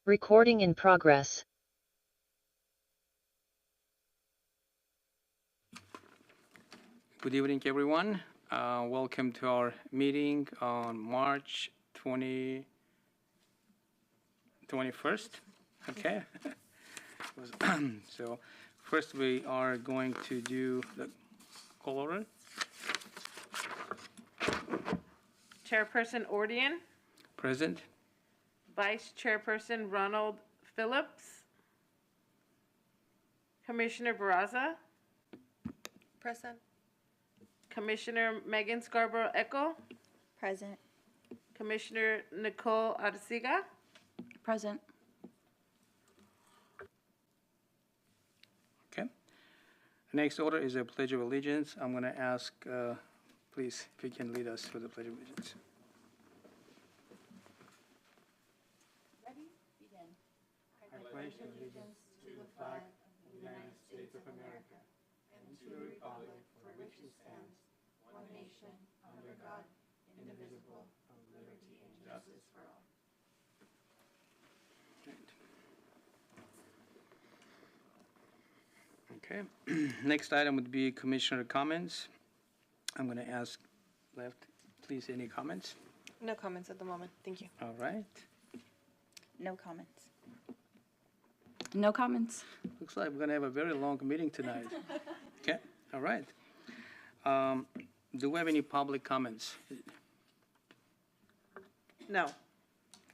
Recording in progress. Good evening, everyone. Welcome to our meeting on March 21st. Okay. So first we are going to do the call order. Chairperson Ordian, Present. Vice Chairperson Ronald Phillips, Commissioner Barraza, Present. Commissioner Megan Scarborough Echo, Present. Commissioner Nicole Arcega, Present. Okay. Next order is a Pledge of Allegiance. I'm going to ask, please, if you can lead us with the Pledge of Allegiance. I pledge allegiance to the flag of the United States of America and to the republic for which it stands, one nation, under God, indivisible, with liberty and justice for all. Okay. Next item would be Commissioner comments. I'm going to ask left, please, any comments? No comments at the moment. Thank you. All right. No comments. No comments. Looks like we're going to have a very long meeting tonight. Okay, all right. Do we have any public comments? no.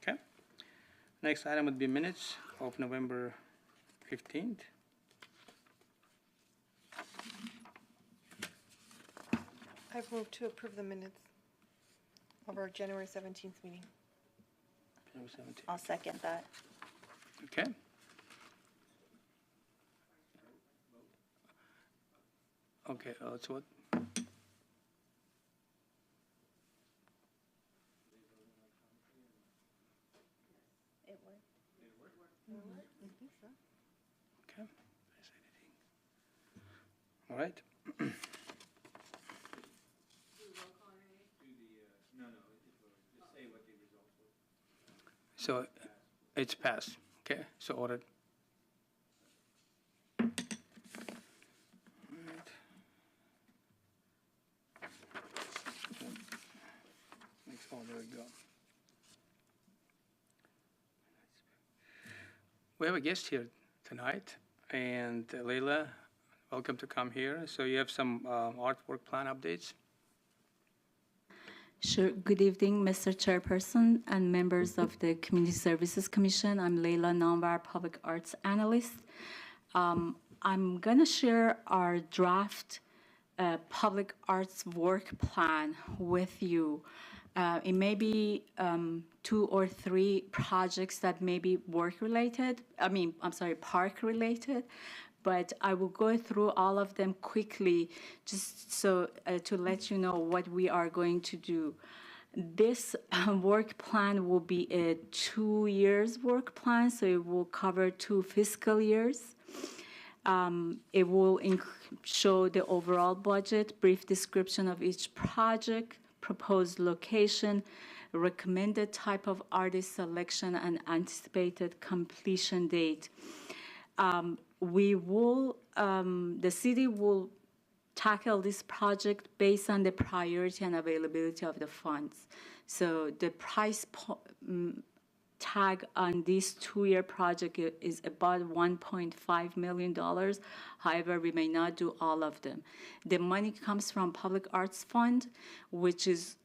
Okay. Next item would be minutes of November 15th. I've moved to approve the minutes of our January 17th meeting. January 17th. I'll second that. Okay. Okay, let's vote. It worked. Okay. All right. So it's passed. Okay, so ordered. All right. Next, oh, there we go. We have a guest here tonight, and Leila, welcome to come here. So you have some artwork plan updates. Sure. Good evening, Mr. Chairperson and members of the Community Services Commission. I'm Leila Namvar, Public Arts Analyst. I'm going to share our draft public arts work plan with you. It may be 2 or 3 projects that may be work-related. Park related. But I will go through all of them quickly just so to let you know what we are going to do. This work plan will be a 2 years work plan, so it will cover 2 fiscal years. It will show the overall budget, brief description of each project, proposed location, recommended type of artist selection, and anticipated completion date. The city will tackle this project based on the priority and availability of the funds. So the price tag on this 2-year project is about $1.5 million. However, we may not do all of them. The money comes from Public Arts Fund, which is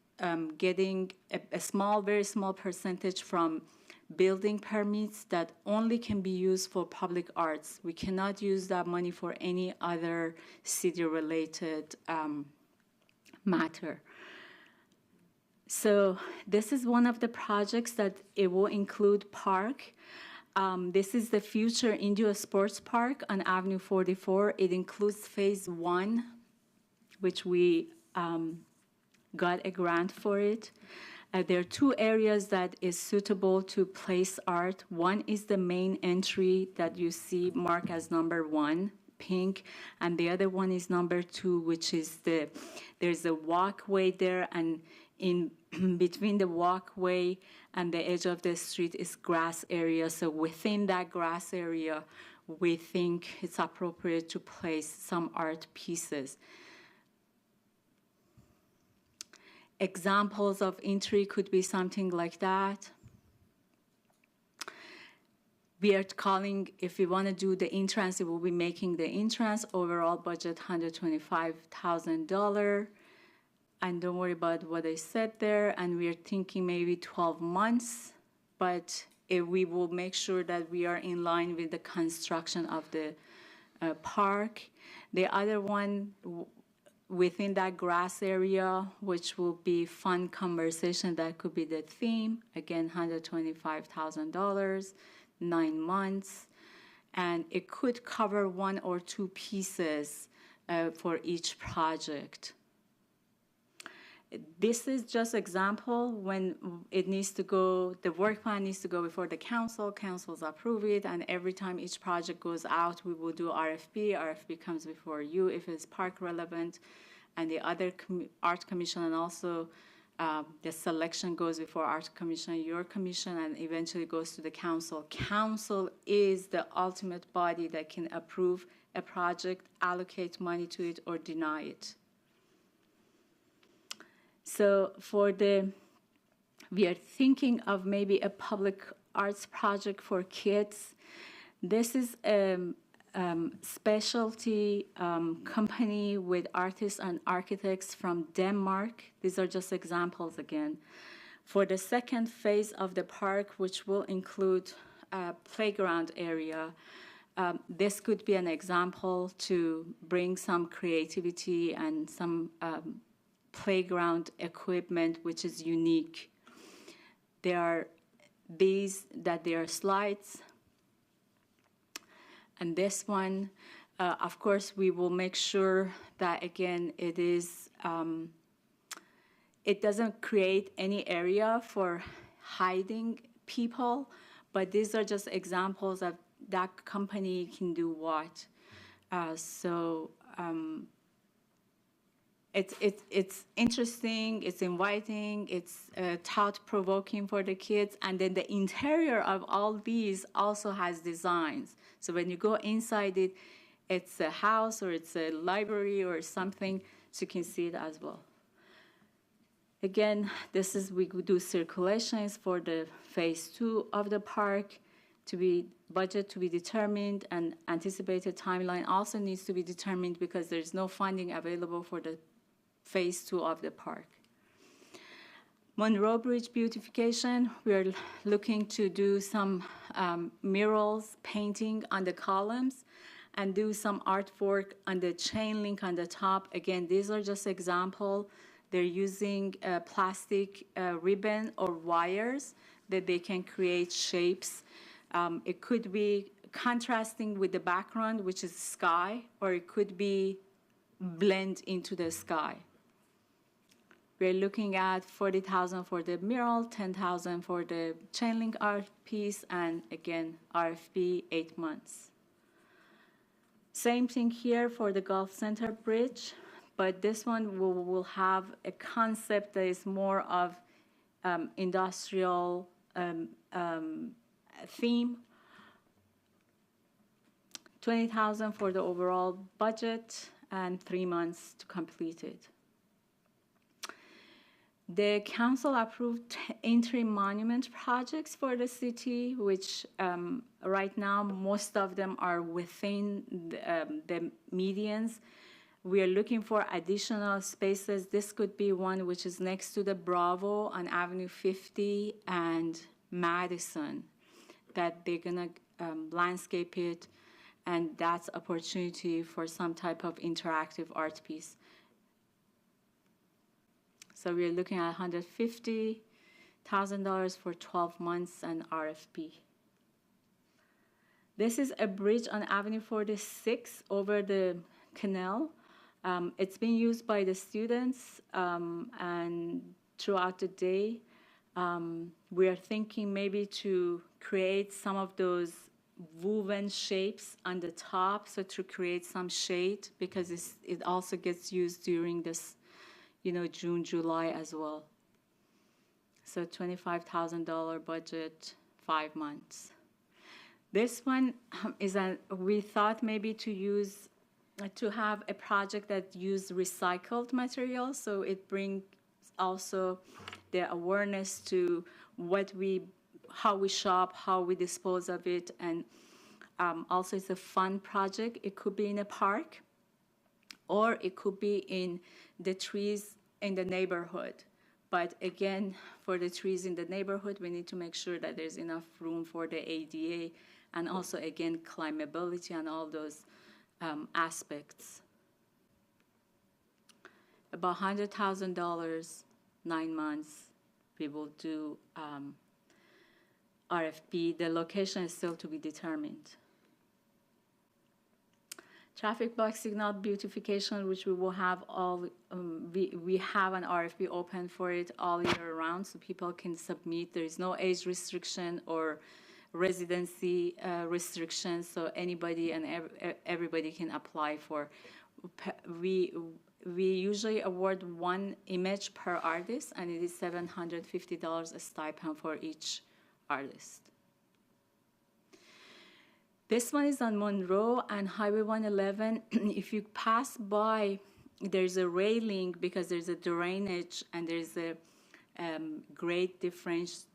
getting a very small percentage from building permits that only can be used for public arts. We cannot use that money for any other city-related matter. So this is one of the projects that it will include park. This is the future Indio Sports Park on Avenue 44. It includes phase 1, which we got a grant for it. There are 2 areas that is suitable to place art. One is the main entry that you see marked as number 1, pink, and the other one is number 2, which is there's a walkway there, and in between the walkway and the edge of the street is grass area. So within that grass area, we think it's appropriate to place some art pieces. Examples of entry could be something like that. We are calling, if we want to do the entrance, it will be making the entrance. Overall budget, $125,000. And don't worry about what I said there. And we are thinking maybe 12 months, but we will make sure that we are in line with the construction of the park. The other one within that grass area, which will be fun conversation, that could be the theme. Again, $125,000, 9 months. And it could cover 1 or 2 pieces for each project. This is just example when it needs to go, the work plan needs to go before the councils approve it, and every time each project goes out, we will do RFP comes before you if it's park relevant, and the other art commission, and also the selection goes before art commission, your commission, and eventually goes to the council. Council is the ultimate body that can approve a project, allocate money to it, or deny it. So we are thinking of maybe a public arts project for kids. This is a specialty company with artists and architects from Denmark. These are just examples again. For the second phase of the park, which will include a playground area, this could be an example to bring some creativity and some playground equipment which is unique. There are they are slides. And this one, of course, we will make sure that, again, it is, it doesn't create any area for hiding people, but these are just examples of that company can do what. It's interesting, it's inviting, it's thought-provoking for the kids, and then the interior of all these also has designs. So when you go inside it, it's a house or it's a library or something, so you can see it as well. Again, this is, we could do circulations for the phase 2 of the park, to be budget to be determined, and anticipated timeline also needs to be determined because there's no funding available for the phase 2 of the park. Monroe Bridge beautification, we're looking to do some murals, painting on the columns, and do some artwork on the chain link on the top. Again, these are just example. They're using plastic ribbon or wires that they can create shapes. It could be contrasting with the background, which is sky, or it could be blend into the sky. We're looking at $40,000 for the mural, $10,000 for the chain link art piece, and again, RFP, 8 months. Same thing here for the Gulf Center Bridge, but this one will have a concept that is more of industrial theme. $20,000 for the overall budget and 3 months to complete it. The council approved interim monument projects for the city, which right now most of them are within the medians. We are looking for additional spaces. This could be one which is next to the Bravo on Avenue 50 and Madison, that they're gonna landscape it, and that's opportunity for some type of interactive art piece. So we're looking at $150,000 for 12 months and RFP. This is a bridge on Avenue 46 over the canal. It's been used by the students and throughout the day. We are thinking maybe to create some of those woven shapes on the top, so to create some shade, because it also gets used during this, June, July as well. So $25,000 budget, 5 months. This one is we thought maybe to have a project that use recycled materials, so it brings also the awareness to how we shop, how we dispose of it, and also it's a fun project. It could be in a park, or it could be in the trees in the neighborhood. But again, for the trees in the neighborhood, we need to make sure that there's enough room for the ADA, and also, again, climbability and all those aspects. About $100,000, 9 months, we will do RFP. The location is still to be determined. Traffic block signal beautification, which we will have we have an RFP open for it all year round, so people can submit. There is no age restriction or residency restrictions, so anybody and everybody can apply for. We usually award 1 image per artist, and it is $750 a stipend for each artist. This one is on Monroe and Highway 111. If you pass by, there's a railing because there's a drainage and there's a great difference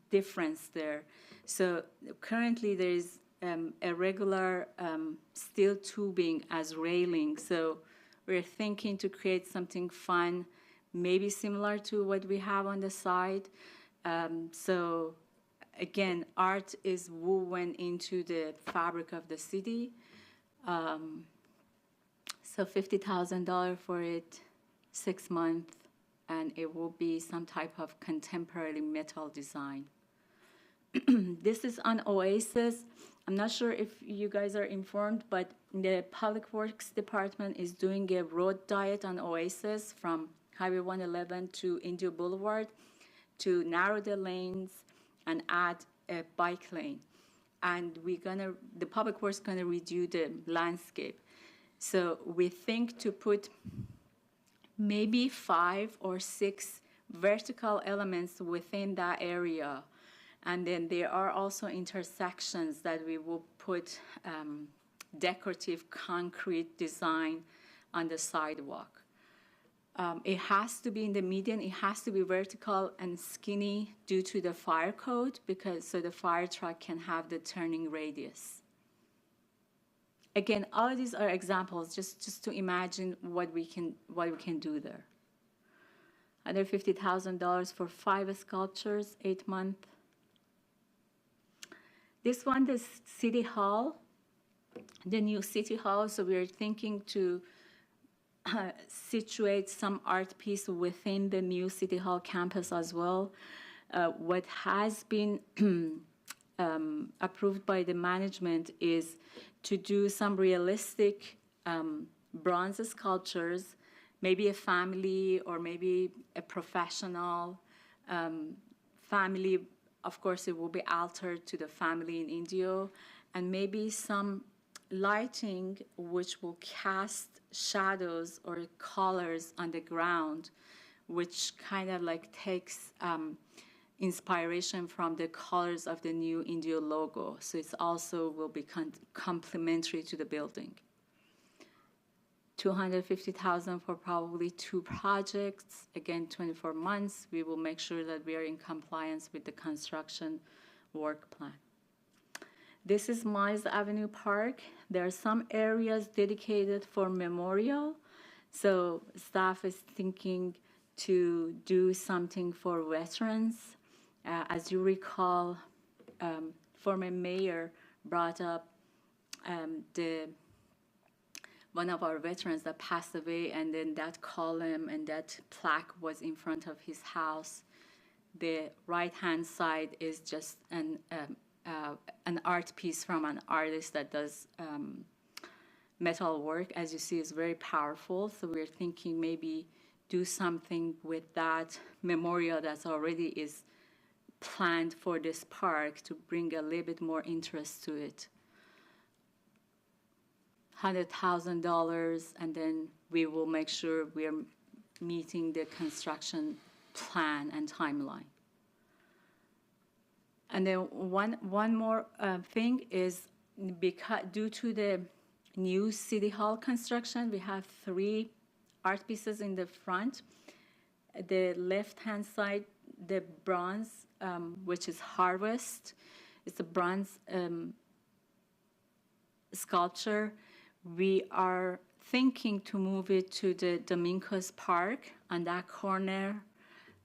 there. So currently there's a regular steel tubing as railing. So we're thinking to create something fun, maybe similar to what we have on the side. So again, art is woven into the fabric of the city. So $50,000 for it, 6 months, and it will be some type of contemporary metal design. This is on Oasis. I'm not sure if you guys are informed, but the Public Works Department is doing a road diet on Oasis from Highway 111 to Indio Boulevard to narrow the lanes and add a bike lane. And the Public Works gonna redo the landscape. So we think to put maybe 5 or 6 vertical elements within that area. And then there are also intersections that we will put decorative concrete design on the sidewalk. It has to be in the median. It has to be vertical and skinny due to the fire code, so the fire truck can have the turning radius. Again, all of these are examples, just to imagine what we can do there. $150,000 for 5 sculptures, 8 months. This one, the City Hall, the new City Hall. So we're thinking to situate some art piece within the new City Hall campus as well. What has been approved by the management is to do some realistic bronze sculptures, maybe a family or maybe a professional family. Of course, it will be altered to the family in Indio, and maybe some lighting which will cast shadows or colors on the ground, which kind of like takes inspiration from the colors of the new Indio logo. So it's also will be complementary to the building. $250,000 for probably 2 projects. Again, 24 months. We will make sure that we are in compliance with the construction work plan. This is Miles Avenue Park. There are some areas dedicated for memorial. So staff is thinking to do something for veterans. As you recall, former mayor brought up one of our veterans that passed away, and then that column and that plaque was in front of his house. The right-hand side is just an art piece from an artist that does metal work. As you see, it's very powerful. So we're thinking maybe do something with that memorial that's already is planned for this park to bring a little bit more interest to it. $100,000, and then we will make sure we are meeting the construction plan and timeline. And then one more thing is, because due to the new city hall construction, we have 3 art pieces in the front. The left-hand side, the bronze, which is Harvest, it's a bronze sculpture. We are thinking to move it to the Domingos Park on that corner,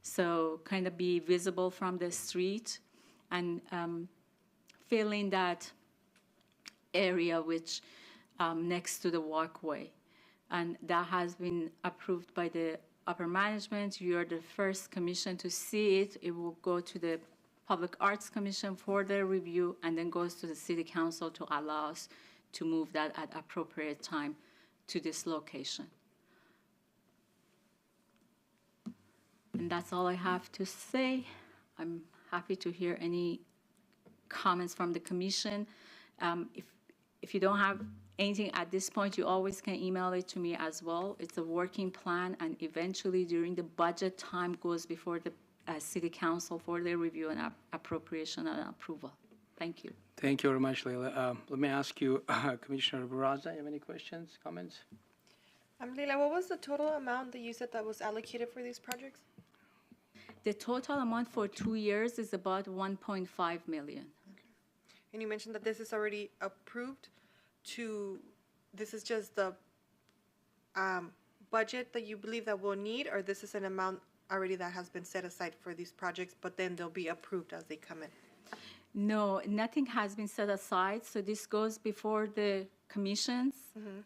so kind of be visible from the street and fill in that area which next to the walkway. And that has been approved by the upper management. You are the first commission to see it. It will go to the Public Arts Commission for their review, and then goes to the City Council to allow us to move that at appropriate time to this location. And that's all I have to say. I'm happy to hear any comments from the commission. If you don't have anything at this point, you always can email it to me as well. It's a working plan, and eventually during the budget time goes before the City Council for their review and appropriation and approval. Thank you. Thank you very much, Leila. Let me ask you, Commissioner Barraza, you have any questions, comments? Leila, what was the total amount that you said that was allocated for these projects? The total amount for 2 years is about 1.5 million. And you mentioned that this is already approved this is just the budget that you believe that we'll need, or this is an amount already that has been set aside for these projects, but then they'll be approved as they come in? No, nothing has been set aside, so this goes before the commissions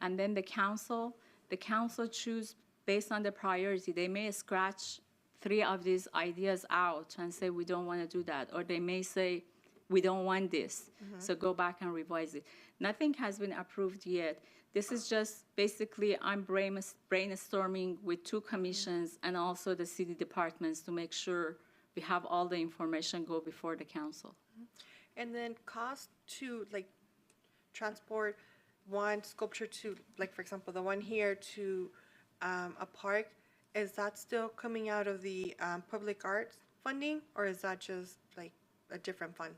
and then the council. The council choose based on the priority. They may scratch 3 of these ideas out and say, we don't want to do that, or they may say, we don't want this, so go back and revise it. Nothing has been approved yet. This is just basically, I'm brainstorming with 2 commissions and also the city departments to make sure we have all the information go before the council. And then cost to transport one sculpture to, for example, the one here to a park, is that still coming out of the public arts funding, or is that just a different fund?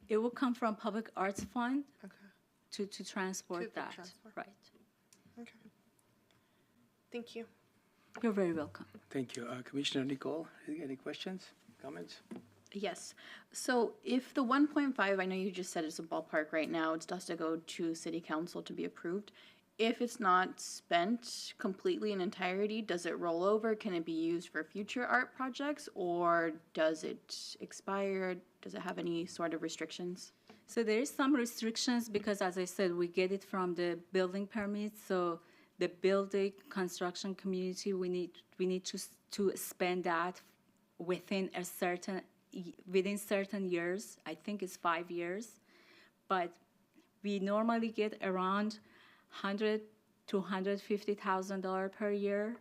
It will come from Public Arts Fund Okay. to transport To the that. transport. Right. Okay. Thank you. You're very welcome. Thank you. Commissioner Nicole, any questions, comments? Yes. So if the 1.5, I know you just said it's a ballpark right now, it has to go to city council to be approved. If it's not spent completely in entirety, does it roll over? Can it be used for future art projects, or does it expire? Does it have any sort of restrictions? So there is some restrictions because, as I said, we get it from the building permits. So the building construction community, we need to spend that within certain years. I think it's 5 years, but we normally get around $100,000 to $150,000 per year.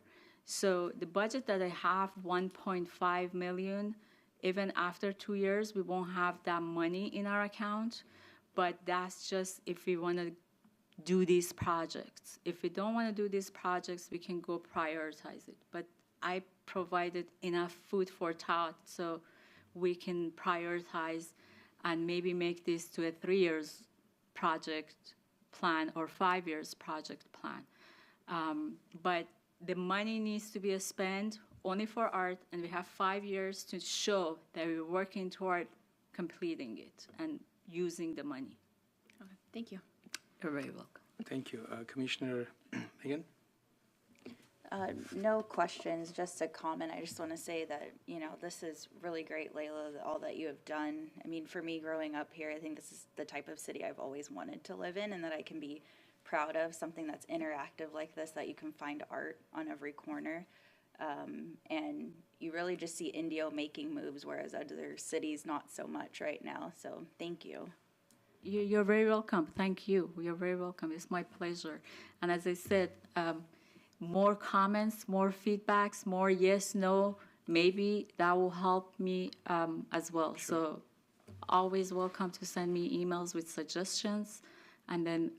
So the budget that I have, 1.5 million. Even after 2 years, we won't have that money in our account, but that's just if we want to do these projects. If we don't want to do these projects, we can go prioritize it. But I provided enough food for thought so we can prioritize and maybe make this to a 3 years project plan or 5 years project plan. But the money needs to be spent only for art, and we have 5 years to show that we're working toward completing it and using the money. Okay, thank you. You're very welcome. Thank you. Commissioner Megan? No questions, just a comment. I just want to say that, this is really great, Leila, all that you have done. I mean, for me growing up here, I think this is the type of city I've always wanted to live in, and that I can be proud of, something that's interactive like this, that you can find art on every corner. And you really just see Indio making moves, whereas other cities not so much right now. So thank you. You're very welcome. Thank you. You're very welcome. It's my pleasure. And as I said, more comments, more feedbacks, more yes, no, maybe that will help me as well. Sure. So always welcome to send me emails with suggestions, and then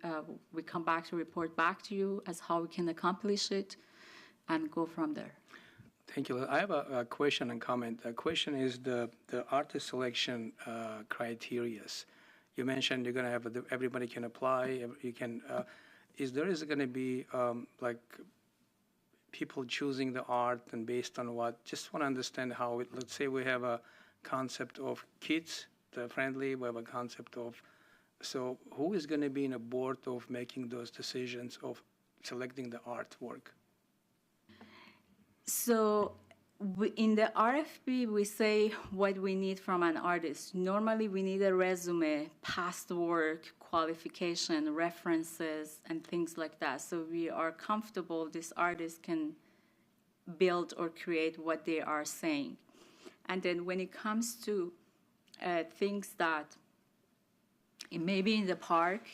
we come back to report back to you as how we can accomplish it and go from there. Thank you. I have a question and comment. The question is the artist selection criterias. You mentioned you're going to have everybody can apply. You can. Is going to be like people choosing the art and based on what? Just want to understand how it. Let's say we have a concept of kids friendly. We have a concept of. So who is going to be in a board of making those decisions of selecting the artwork? So in the RFP, we say what we need from an artist. Normally, we need a resume, past work, qualification, references, and things like that. So we are comfortable this artist can build or create what they are saying. And then when it comes to things that it may be in the park,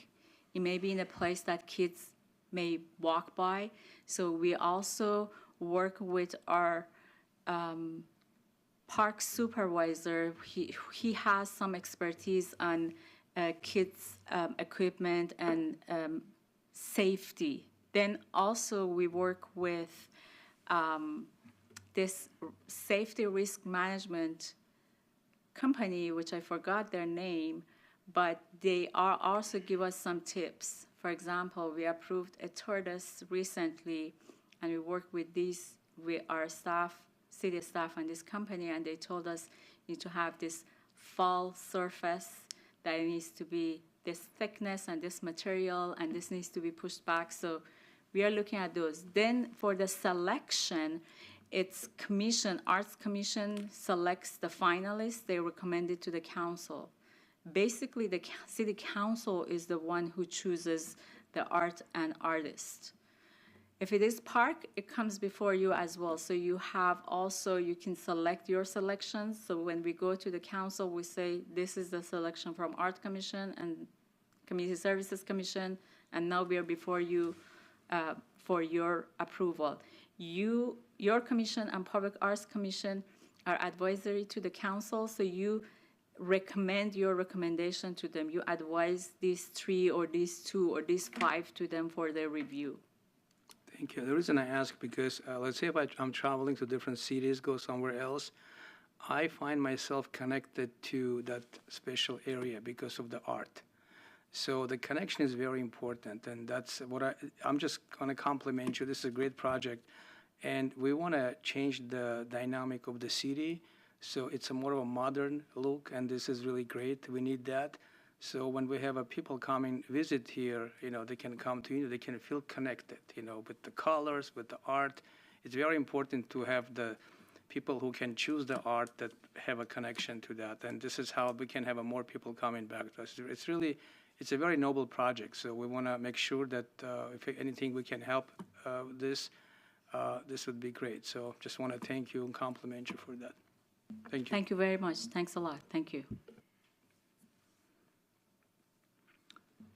it may be in a place that kids may walk by. So we also work with our park supervisor. He has some expertise on kids equipment and safety. Then also we work with this safety risk management company, which I forgot their name, but they are also give us some tips. For example, we approved a tortoise recently, and we worked with our staff, city staff, and this company, and they told us you need to have this fall surface, that it needs to be this thickness and this material, and this needs to be pushed back. So we are looking at those. Then for the selection, it's Arts Commission selects the finalists. They recommend it to the council. Basically, the city council is the one who chooses the art and artist. If it is park, it comes before you as well. So you can select your selections. So when we go to the council, we say, this is the selection from Art Commission and Community Services Commission, and now we are before you for your approval. Your commission and Public Arts Commission are advisory to the council, so you recommend your recommendation to them. You advise these 3 or these 2 or these 5 to them for their review. Thank you. The reason I ask, because let's say if I'm traveling to different cities, go somewhere else, I find myself connected to that special area because of the art. So the connection is very important, and that's what I'm just going to compliment you. This is a great project, and we want to change the dynamic of the city. So it's a more of a modern look, and this is really great. We need that. So when we have people coming visit here, they can come to you, they can feel connected, with the colors, with the art. It's very important to have the people who can choose the art that have a connection to that. And this is how we can have more people coming back to us. It's a very noble project. So we want to make sure that if anything we can help this would be great. So just want to thank you and compliment you for that. Thank you. Thank you very much. Thanks a lot. Thank you.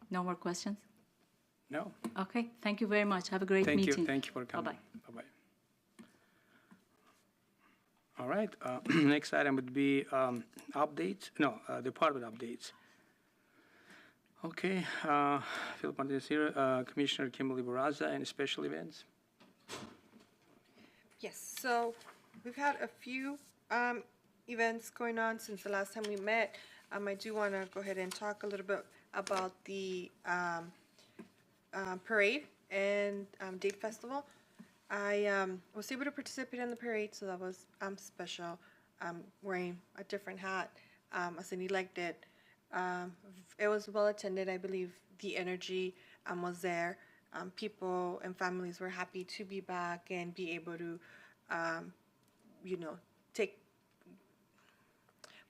No more questions? No. Okay. Thank you very much. Have a great meeting. Thank you for coming. Bye-bye. Bye-bye. All right. Next item would be updates. No, department updates. Okay. Philip Martinez here. Commissioner Kimberly Barraza, any special events? Yes, so we've had a few events going on since the last time we met. I do want to go ahead and talk a little bit about the parade and Date Festival. I was able to participate in the parade, so that was special. Wearing a different hat as an elected. It was well attended. I believe the energy was there. People and families were happy to be back and be able to,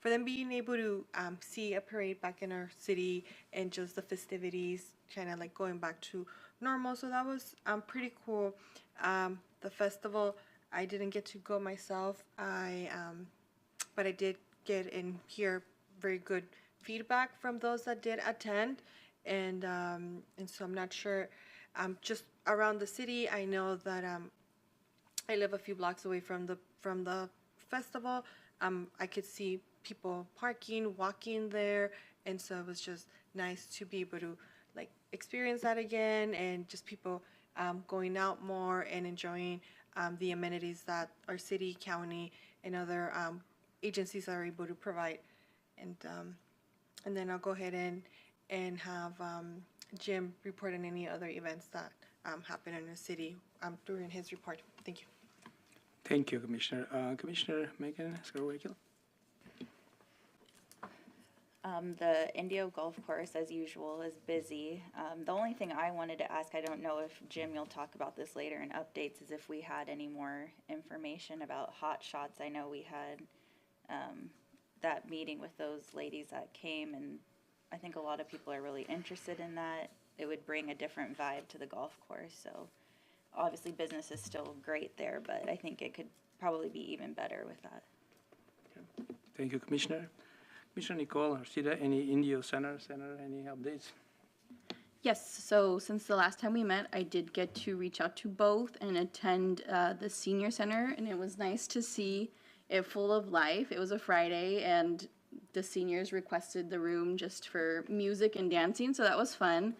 for them being able to see a parade back in our city and just the festivities kind of like going back to normal. So that was pretty cool. The festival, I didn't get to go myself. But I did get and hear very good feedback from those that did attend. And so I'm not sure. Just around the city, I know that I live a few blocks away from the festival. I could see people parking, walking there, and so it was just nice to be able to like experience that again, and just people going out more and enjoying the amenities that our city, county, and other agencies are able to provide. And then I'll go ahead and have Jim report on any other events that happen in the city during his report. Thank you. Thank you, Commissioner. Commissioner Megan Skarwakil. The Indio Golf Course, as usual, is busy. The only thing I wanted to ask, I don't know if, Jim, you'll talk about this later in updates, is if we had any more information about Hot Shots. I know we had that meeting with those ladies that came, and I think a lot of people are really interested in that. It would bring a different vibe to the golf course. So obviously business is still great there, but I think it could probably be even better with that. Thank you, Commissioner. Commissioner Nicole Arcida, any Indio Center, any updates? Yes, so since the last time we met, I did get to reach out to both and attend the senior center, and it was nice to see it full of life. It was a Friday, and the seniors requested the room just for music and dancing, so that was fun.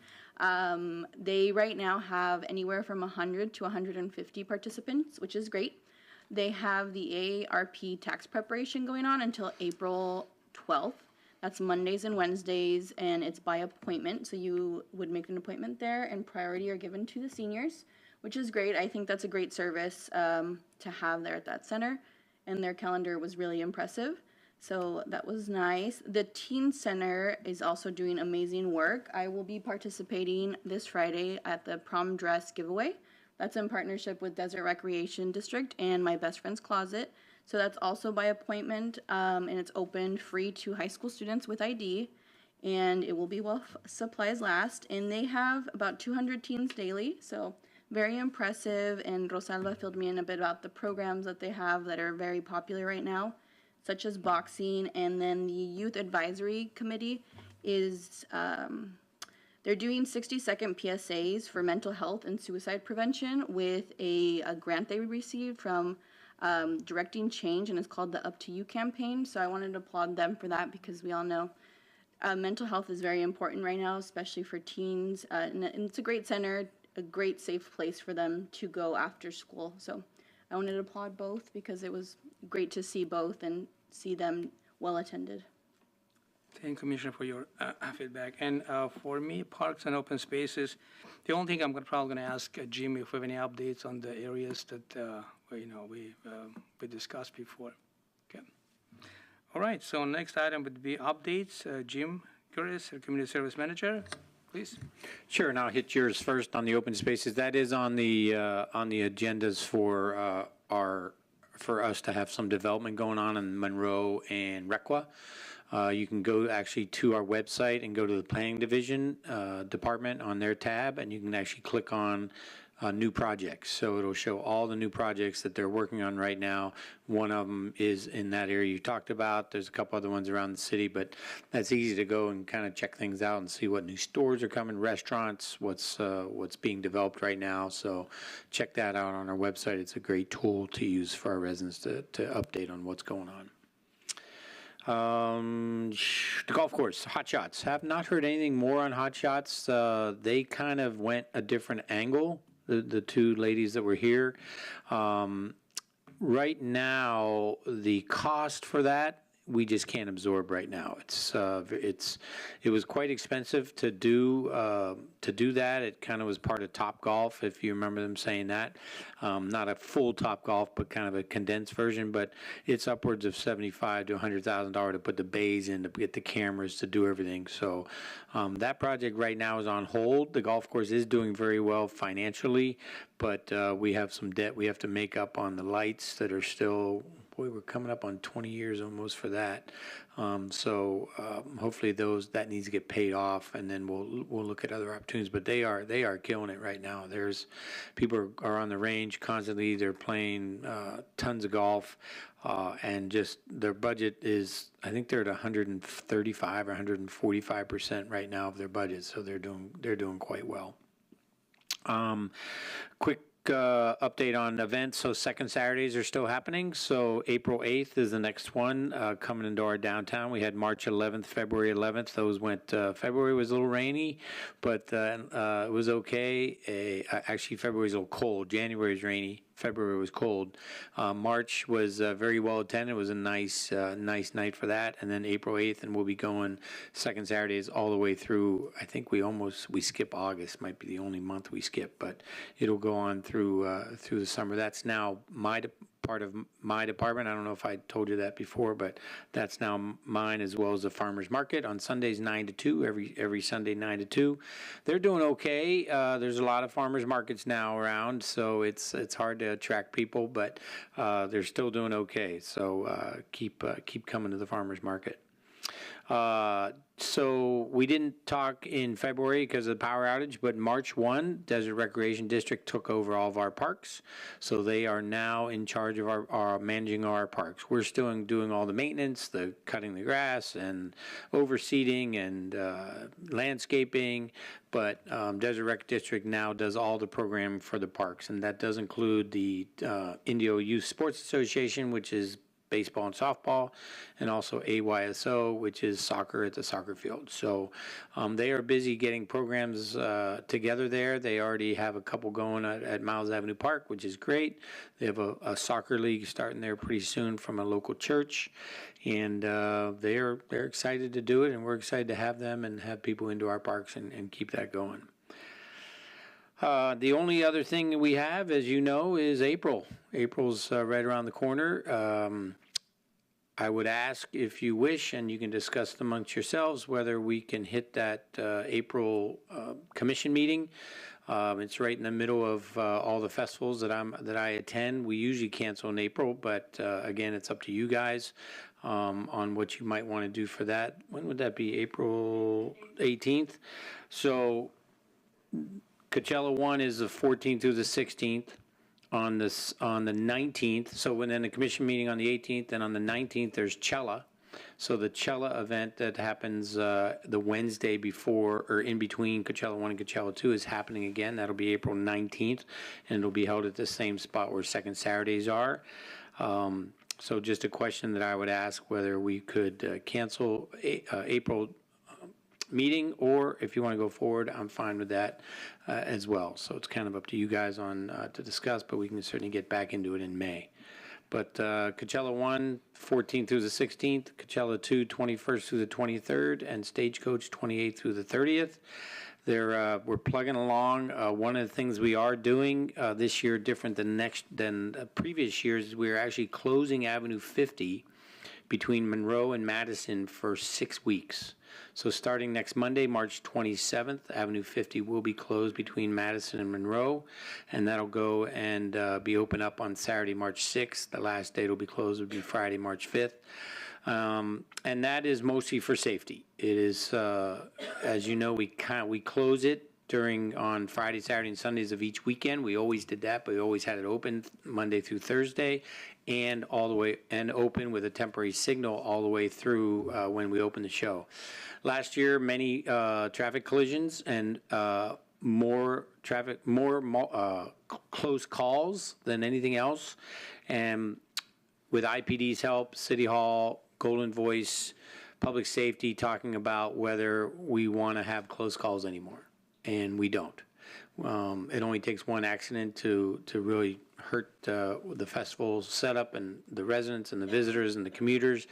They right now have anywhere from 100 to 150 participants, which is great. They have the AARP tax preparation going on until April 12th. That's Mondays and Wednesdays, and it's by appointment, so you would make an appointment there, and priority are given to the seniors, which is great. I think that's a great service to have there at that center, and their calendar was really impressive, so that was nice. The Teen Center is also doing amazing work. I will be participating this Friday at the prom dress giveaway. That's in partnership with Desert Recreation District and My Best Friend's Closet. So that's also by appointment, and it's open free to high school students with ID, and it will be while supplies last. And they have about 200 teens daily, so very impressive. And Rosalba filled me in a bit about the programs that they have that are very popular right now, such as boxing. And then the Youth Advisory Committee is, they're doing 60-second PSAs for mental health and suicide prevention with a grant they received from Directing Change, and it's called the Up to You campaign. So I wanted to applaud them for that, because we all know mental health is very important right now, especially for teens. And it's a great center, a great safe place for them to go after school. So I wanted to applaud both, because it was great to see both and see them well attended. Thank you, Commissioner, for your feedback. And for me, parks and open spaces, the only thing I'm probably going to ask Jim if we have any updates on the areas that we discussed before. Okay. All right. So next item would be updates. Jim Curtis, our Community Service Manager, please. Sure, and I'll hit yours first on the open spaces. That is on the agendas for us to have some development going on in Monroe and Requa. You can go actually to our website and go to the Planning Division department on their tab, and you can actually click on new projects. So it'll show all the new projects that they're working on right now. One of them is in that area you talked about. There's a couple other ones around the city, but that's easy to go and kind of check things out and see what new stores are coming, restaurants, what's being developed right now. So check that out on our website. It's a great tool to use for our residents to update on what's going on. The golf course, Hot Shots. Have not heard anything more on Hot Shots. They kind of went a different angle, the two ladies that were here. Right now, the cost for that, we just can't absorb right now. It was quite expensive to do that. It kind of was part of Top Golf, if you remember them saying that. Not a full Top Golf, but kind of a condensed version. But it's upwards of $75,000 to $100,000 to put the bays in, to get the cameras, to do everything. So that project right now is on hold. The golf course is doing very well financially, but we have some debt we have to make up on the lights that are still. Boy, we're coming up on 20 years almost for that. So hopefully that needs to get paid off, and then we'll look at other opportunities. But they are killing it right now. People are on the range constantly. They're playing tons of golf, and just their budget is, I think they're at 135 or 145% right now of their budget. So they're doing quite well. Quick update on events. So second Saturdays are still happening. So April 8th is the next one coming into our downtown. We had March 11th, February 11th. Those went, February was a little rainy, but it was okay. Actually, February was a little cold. January is rainy. February was cold. March was very well attended. It was a nice night for that. And then April 8th, and we'll be going second Saturdays all the way through. I think we skip August. Might be the only month we skip, but it'll go on through the summer. That's now part of my department. I don't know if I told you that before, but that's now mine, as well as the farmers market on Sundays 9 to 2, every Sunday 9 to 2. They're doing okay. There's a lot of farmers markets now around, so it's hard to attract people, but they're still doing okay. So keep coming to the farmers market. So we didn't talk in February because of the power outage, but March 1, Desert Recreation District took over all of our parks. So they are now in charge of our managing our parks. We're still doing all the maintenance, the cutting the grass and overseeding and landscaping, but Desert Rec District now does all the programming for the parks, and that does include the Indio Youth Sports Association, which is baseball and softball, and also AYSO, which is soccer at the soccer field. So they are busy getting programs together there. They already have a couple going at Miles Avenue Park, which is great. They have a soccer league starting there pretty soon from a local church, and they're excited to do it, and we're excited to have them and have people into our parks and keep that going. The only other thing we have, as you know, is April. April's right around the corner. I would ask, if you wish, and you can discuss it amongst yourselves, whether we can hit that April commission meeting. It's right in the middle of all the festivals that I attend. We usually cancel in April, but again, it's up to you guys on what you might want to do for that. When would that be? April 18th. So Coachella 1 is the 14th through the 16th. On the 19th, so then the commission meeting on the 18th, and on the 19th there's Cella. So the Cella event that happens the Wednesday before or in between Coachella 1 and Coachella 2 is happening again. That'll be April 19th, and it'll be held at the same spot where second Saturdays are. So just a question that I would ask, whether we could cancel April meeting, or if you want to go forward, I'm fine with that as well. So it's kind of up to you guys on to discuss, but we can certainly get back into it in May. But Coachella 1, 14th through the 16th, Coachella 2, 21st through the 23rd, and Stagecoach 28th through the 30th. We're plugging along. One of the things we are doing this year, different than previous years, is we're actually closing Avenue 50 between Monroe and Madison for 6 weeks. So starting next Monday, March 27th, Avenue 50 will be closed between Madison and Monroe, and that'll go and be open up on Saturday, March 6th. The last date will be closed will be Friday, March 5th. And that is mostly for safety. It is, as you know, we close it on Friday, Saturday, and Sundays of each weekend. We always did that, but we always had it open Monday through Thursday, and all the way and open with a temporary signal all the way through when we open the show. Last year, many traffic collisions and more close calls than anything else. And with IPD's help, City Hall, Golden Voice, Public Safety, talking about whether we want to have close calls anymore, and we don't. It only takes one accident to really hurt the festival setup and the residents and the visitors and the commuters.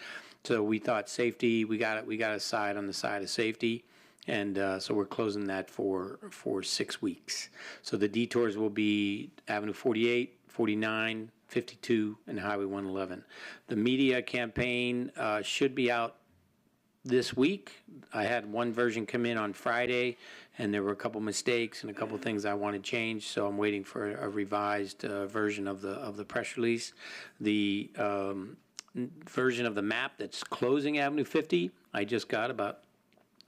So we thought safety, we got a side on the side of safety, and so we're closing that for 6 weeks. So the detours will be Avenue 48, 49, 52, and Highway 111. The media campaign should be out this week. I had one version come in on Friday, and there were a couple mistakes and a couple things I wanted changed, so I'm waiting for a revised version of the press release. The version of the map that's closing Avenue 50, I just got about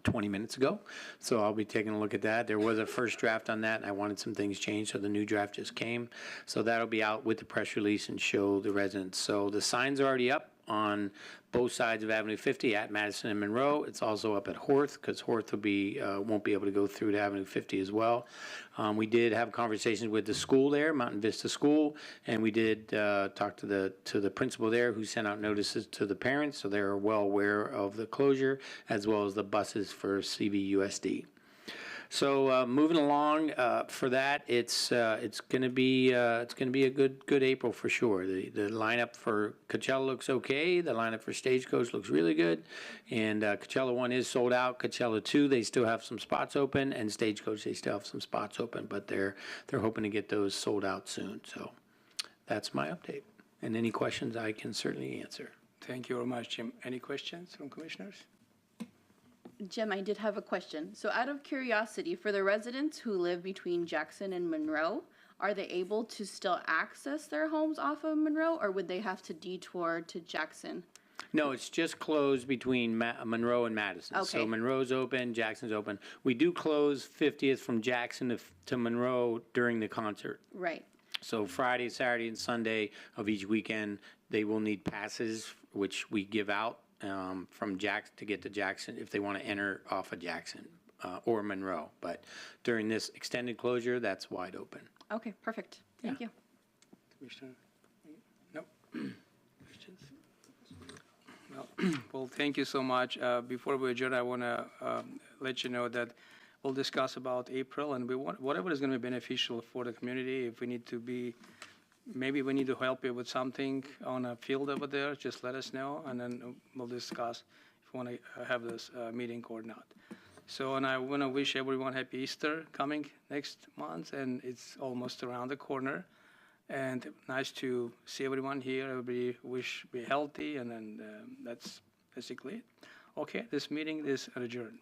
20 minutes ago, so I'll be taking a look at that. There was a first draft on that, and I wanted some things changed, so the new draft just came. So that'll be out with the press release and show the residents. So the signs are already up on both sides of Avenue 50 at Madison and Monroe. It's also up at Horth, because Horth will won't be able to go through to Avenue 50 as well. We did have conversations with the school there, Mountain Vista School, and we did talk to the principal there, who sent out notices to the parents, so they're well aware of the closure, as well as the buses for CVUSD. So moving along, for that, it's going to be a good April for sure. The lineup for Coachella looks okay. The lineup for Stagecoach looks really good, and Coachella 1 is sold out. Coachella 2, they still have some spots open, and Stagecoach, they still have some spots open, but they're hoping to get those sold out soon. So that's my update. And any questions I can certainly answer. Thank you very much, Jim. Any questions from commissioners? Jim, I did have a question. So out of curiosity, for the residents who live between Jackson and Monroe, are they able to still access their homes off of Monroe, or would they have to detour to Jackson? No, it's just closed between Monroe and Madison. So Okay. Monroe's open, Jackson's open. We do close 50th from Jackson to Monroe during the concert. Right. So Friday, Saturday, and Sunday of each weekend, they will need passes, which we give out from Jackson to get to Jackson if they want to enter off of Jackson or Monroe. But during this extended closure, that's wide open. Okay, perfect. Thank you. Commissioner? No? Questions? Well, thank you so much. Before we adjourn, I want to let you know that we'll discuss about April, and we want whatever is going to be beneficial for the community. If we need to be, maybe we need to help you with something on a field over there, just let us know, and then we'll discuss if we want to have this meeting or not. So, and I want to wish everyone happy Easter coming next month, and it's almost around the corner. And nice to see everyone here. Everybody be healthy, and then that's basically it. Okay, this meeting is adjourned.